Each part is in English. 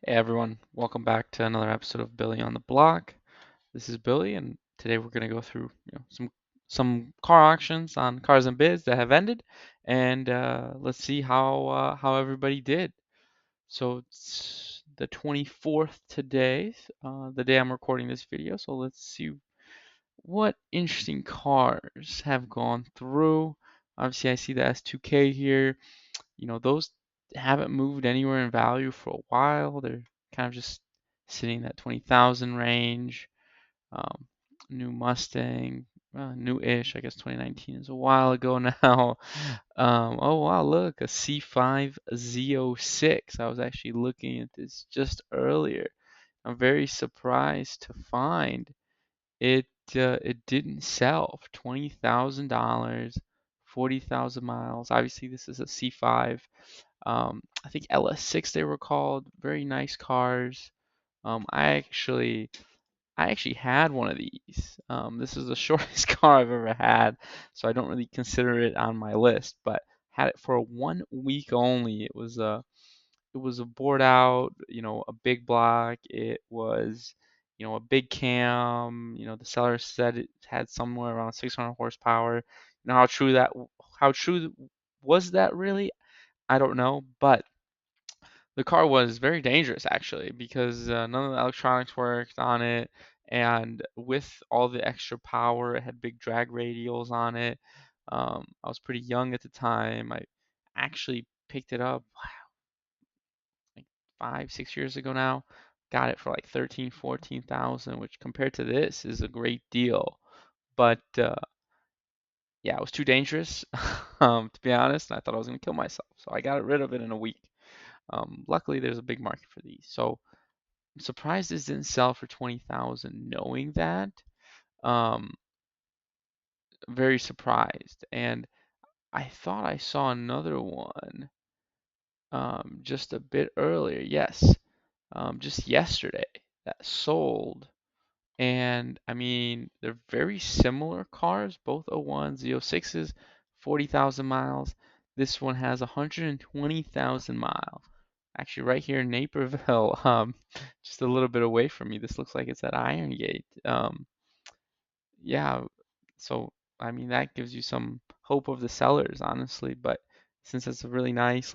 Hey everyone, welcome back to another episode of Billy on the Block. This is Billy, and today we're going to go through some car auctions on cars and bids that have ended, and let's see how everybody did. So it's the 24th today, the day I'm recording this video. So let's see what interesting cars have gone through. Obviously, I see the S2K here. Those haven't moved anywhere in value for a while. They're kind of just sitting in that 20,000 range. Um, New Mustang, new-ish, I guess 2019 is a while ago now. Oh wow, look, a C5 Z06. I was actually looking at this just earlier. I'm very surprised to find it it didn't sell for $20,000, 40,000 miles. Obviously, this is a C5. I think LS6 they were called. Very nice cars. Um, I actually I actually had one of these. This is the shortest car I've ever had, so I don't really consider it on my list, but had it for 1 week only. It was a bored out, a big block. It was, a big cam. The seller said it had somewhere around 600 horsepower. How true was that really? I don't know, but the car was very dangerous actually because none of the electronics worked on it, and with all the extra power, it had big drag radials on it. I was pretty young at the time. I actually picked it up like 5, 6 years ago now. Got it for like 13, 14,000, which compared to this is a great deal. But yeah, it was too dangerous, to be honest. And I thought I was gonna kill myself, so I got rid of it in a week. Luckily, there's a big market for these. So I'm surprised this didn't sell for 20,000 knowing that. Um, Very surprised. And I thought I saw another one just a bit earlier. Yes, just yesterday that sold. And I mean, they're very similar cars, both O1s, Z06s, 40,000 miles. This one has 120,000 miles. Actually, right here in Naperville, just a little bit away from me. This looks like it's at Iron Gate. Yeah, so I mean that gives you some hope of the sellers, honestly. But since it's a really nice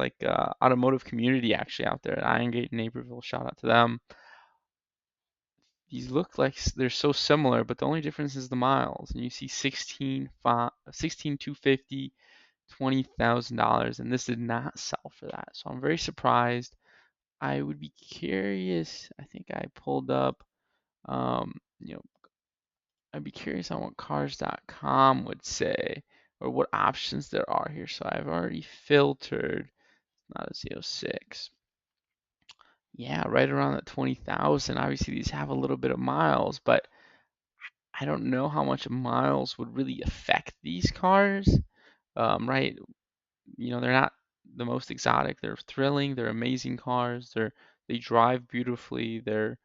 automotive community actually out there at Iron Gate in Naperville, shout out to them. These look like they're so similar, but the only difference is the miles. And you see 16,250, $20,000, and this did not sell for that. So I'm very surprised. I would be curious. I think I pulled up, um, you know, I'd be curious on what cars.com would say or what options there are here. So I've already filtered, not a Z06. Yeah, right around that 20,000. Obviously, these have a little bit of miles, but I don't know how much miles would really affect these cars. Right? They're not the most exotic. They're thrilling. They're amazing cars. They drive beautifully. They're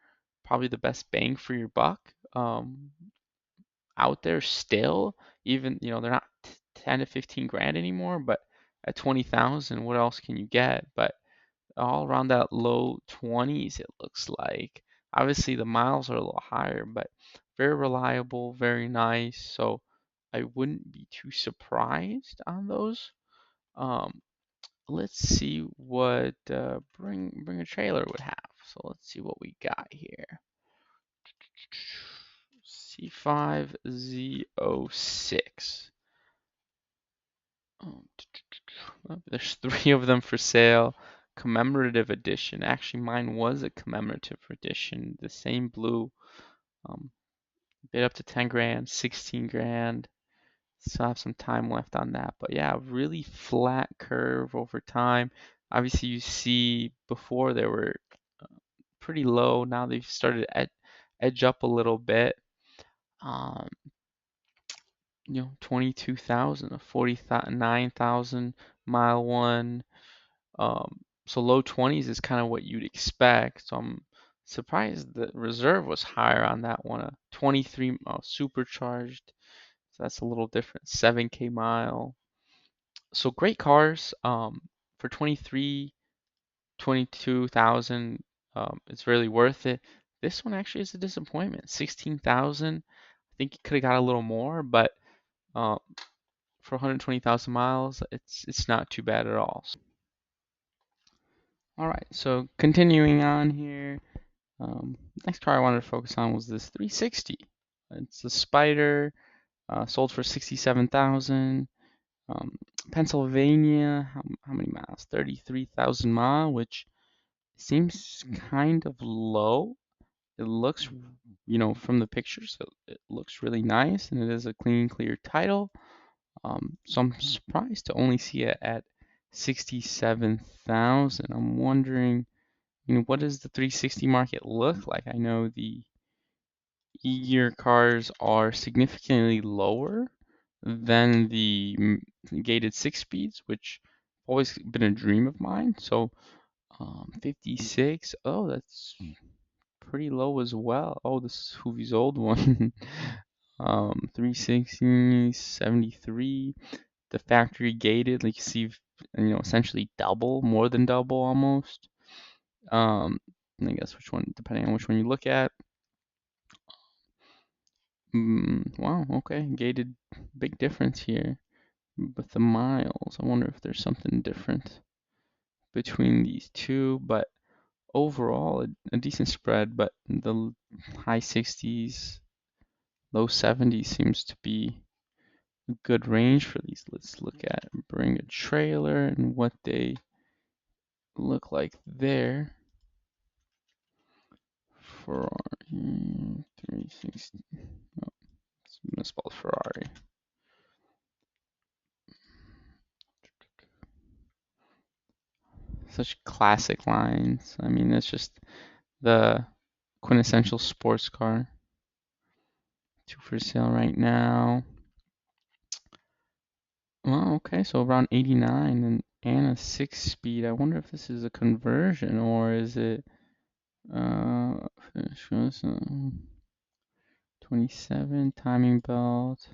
probably the best bang for your buck out there still. Even they're not 10 to 15 grand anymore, but at 20,000, what else can you get? But all around that low 20s, it looks like. Obviously, the miles are a little higher, but very reliable, very nice. So I wouldn't be too surprised on those. Um, let's see what bring a trailer would have. So let's see what we got here. C5Z06. Oh, there's three of them for sale. Commemorative edition. Actually, mine was a commemorative edition. The same blue. Um, Bid up to 10 grand, 16 grand. Still have some time left on that. But yeah, really flat curve over time. Obviously, you see before they were pretty low. Now they've started to edge up a little bit. Um, 22,000, a 49,000 mile one. So low 20s is kind of what you'd expect. So I'm surprised the reserve was higher on that one. A 23 supercharged. So that's a little different. 7K mile. So great cars. For 23, 22,000. It's really worth it. This one actually is a disappointment. 16,000. I think you could have got a little more, but uh, for 120,000 miles, it's not too bad at all. All right, so continuing on here, next car I wanted to focus on was this 360. It's a Spider, sold for 67,000. Um, Pennsylvania, how many miles? 33,000 mile, which seems kind of low. It looks, from the pictures, it looks really nice, and it is a clean, clear title. So I'm surprised to only see it at 67,000. I'm wondering, what does the 360 market look like? I know the E-gear cars are significantly lower than the gated six speeds, which have always been a dream of mine. So 56, oh, that's pretty low as well. Oh, this is Hoovie's old one. 360, 73. The factory gated, like you see, essentially double, more than double almost. I guess which one, depending on which one you look at. Wow, okay, gated, big difference here with the miles. I wonder if there's something different between these two, but overall, a decent spread, but the high 60s, low 70s seems to be a good range for these. Let's look at bring a trailer and what they look like there. Ferrari 360. Oh, it's misspelled Ferrari. Such classic lines. I mean, it's just the quintessential sports car. Two for sale right now. Well, okay, so around 89 and a 6-speed. I wonder if this is a conversion or is it uh 27 timing belt.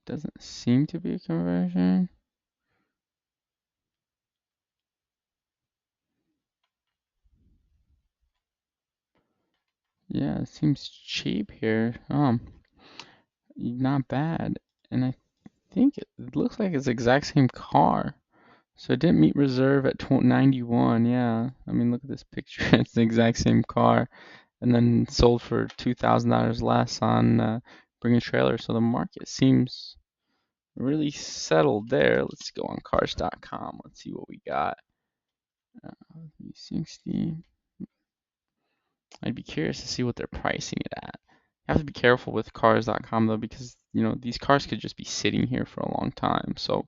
Doesn't seem to be a conversion. Yeah, it seems cheap here. Not bad. And I think it looks like it's the exact same car. So it didn't meet reserve at 91. Yeah, I mean, look at this picture. It's the exact same car, and then sold for $2,000 less on Bring a Trailer. So the market seems really settled there. Let's go on cars.com. Let's see what we got. 360. I'd be curious to see what they're pricing it at. You have to be careful with cars.com though, because these cars could just be sitting here for a long time. So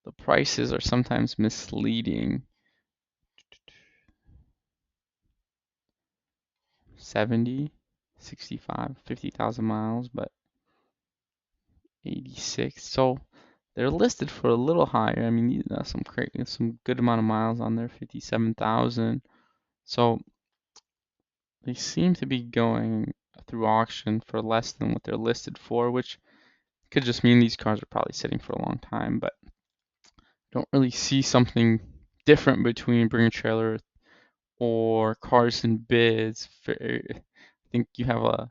the prices are sometimes misleading. 70, 65, 50,000 miles, but 86. So they're listed for a little higher. I mean, some good amount of miles on there, 57,000. So they seem to be going through auction for less than what they're listed for, which could just mean these cars are probably sitting for a long time. But I don't really see something different between Bring a Trailer or Cars and Bids. I think you have a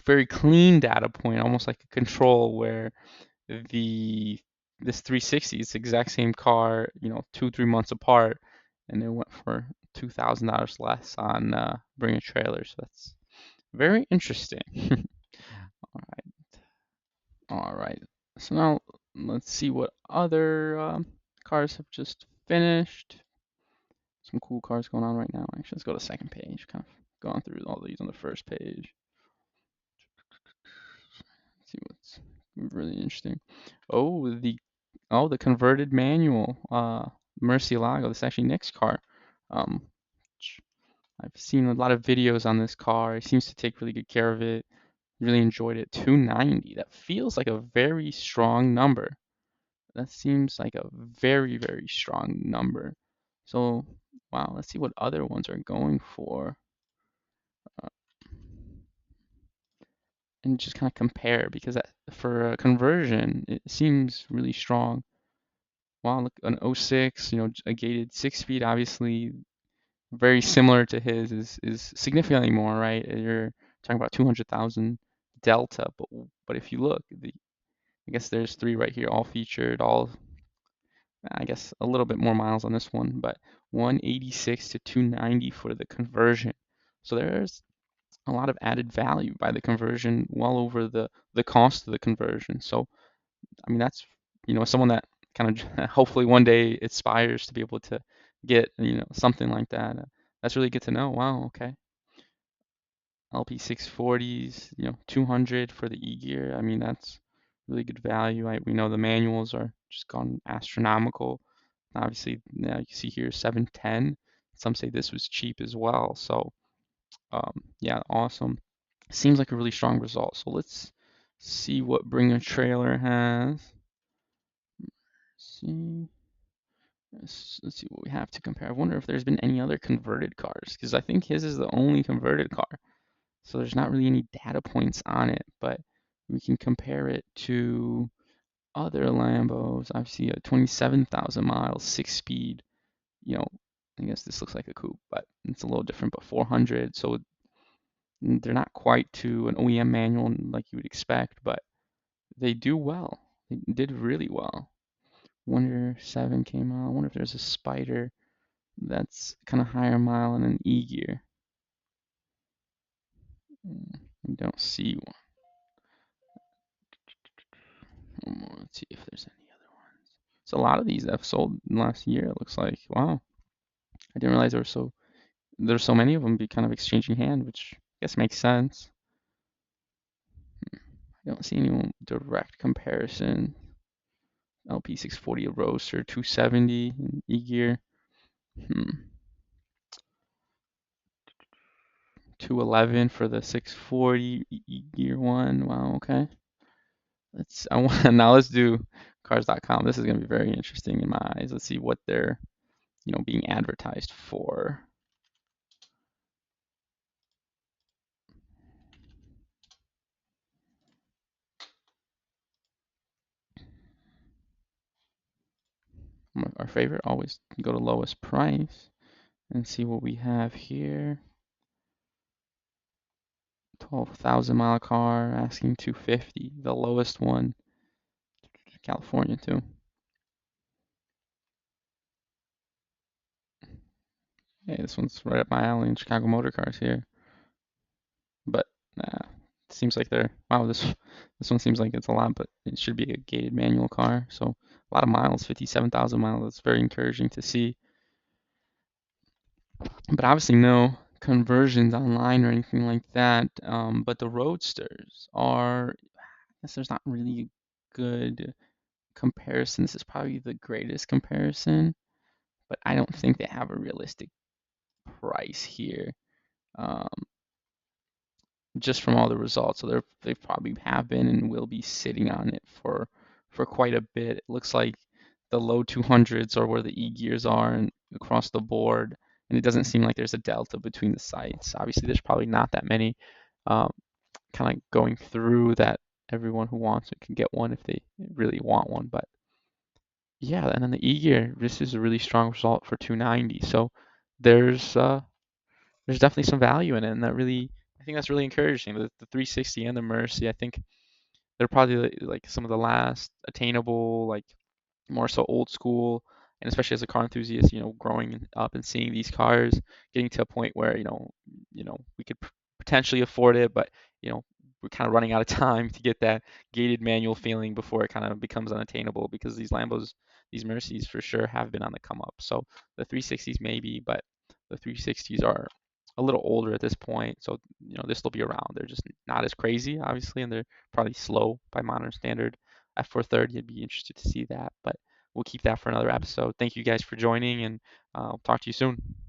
very clean data point, almost like a control where the this 360 is the exact same car, 2-3 months apart, and it went for $2,000 less on Bring a Trailer. So that's very interesting. All right, all right. So now let's see what other cars have just finished. Some cool cars going on right now. Actually, let's go to the second page. Kind of going through all these on the first page. See what's really interesting. Oh, the converted manual Murciélago. This is actually Nick's car. Um, I've seen a lot of videos on this car. He seems to take really good care of it. Really enjoyed it. 290. That feels like a very strong number. That seems like a very, very strong number. So Wow, let's see what other ones are going for, uh, and just kind of compare because for a conversion, it seems really strong. Wow, look, an '06, a gated 6 speed, obviously very similar to his is significantly more, right? You're talking about 200,000 delta, but if you look, I guess there's three right here, all featured, all I guess a little bit more miles on this one, but 186 to 290 for the conversion. So there's a lot of added value by the conversion, well over the cost of the conversion. So I mean that's someone that kind of hopefully one day aspires to be able to get something like that. That's really good to know. Wow, okay. LP 640s, 200 for the E-gear. I mean that's really good value. We know the manuals are just gone astronomical. Obviously, now you see here 710. Some say this was cheap as well. So yeah, awesome. Seems like a really strong result. So let's see what Bring a Trailer has. See, let's see what we have to compare. I wonder if there's been any other converted cars because I think his is the only converted car. So there's not really any data points on it, but we can compare it to other Lambos. Obviously, a 27,000 miles, 6 speed. You know, I guess this looks like a coupe, but it's a little different. But 400, so they're not quite to an OEM manual like you would expect, but they do well. They did really well. Wonder 7 came out. I wonder if there's a Spider that's kind of higher mile in an E gear. I don't see one more. Let's see if there's any other ones. So a lot of these I've sold in the last year. It looks like wow. I didn't realize there's so many of them be kind of exchanging hand, which I guess makes sense. I don't see any direct comparison. LP 640 a Roadster, 270 E gear. 211 for the 640 gear one. Wow, okay. I want now let's do cars.com. This is going to be very interesting in my eyes. Let's see what they're, being advertised for. Our favorite, always go to lowest price and see what we have here. 12,000 mile car asking 250, the lowest one, California too. Hey, this one's right up my alley in Chicago Motor Cars here. But it seems like they're wow. This one seems like it's a lot, but it should be a gated manual car. So a lot of miles, 57,000 miles. That's very encouraging to see. But obviously no conversions online or anything like that. But the Roadsters are, I guess there's not really a good comparison. This is probably the greatest comparison, but I don't think they have a realistic price here. Um, just from all the results. So they probably have been and will be sitting on it for quite a bit. It looks like the low 200s are where the E gears are and across the board, and it doesn't seem like there's a delta between the sites. Obviously, there's probably not that many um, kind of going through that everyone who wants it can get one if they really want one. But yeah, and then the E gear, this is a really strong result for 290. So there's uh, there's definitely some value in it, and I think that's really encouraging. The 360 and the Mercy, I think they're probably like some of the last attainable, like more so old school, and especially as a car enthusiast, growing up and seeing these cars, getting to a point where we could potentially afford it, but you know we're kind of running out of time to get that gated manual feeling before it kind of becomes unattainable because these Lambos, these Mercies for sure have been on the come up. So the 360s maybe, but the 360s are a little older at this point, so this will be around. They're just not as crazy, obviously, and they're probably slow by modern standard. At 430, I'd be interested to see that, but we'll keep that for another episode. Thank you guys for joining, and I'll talk to you soon.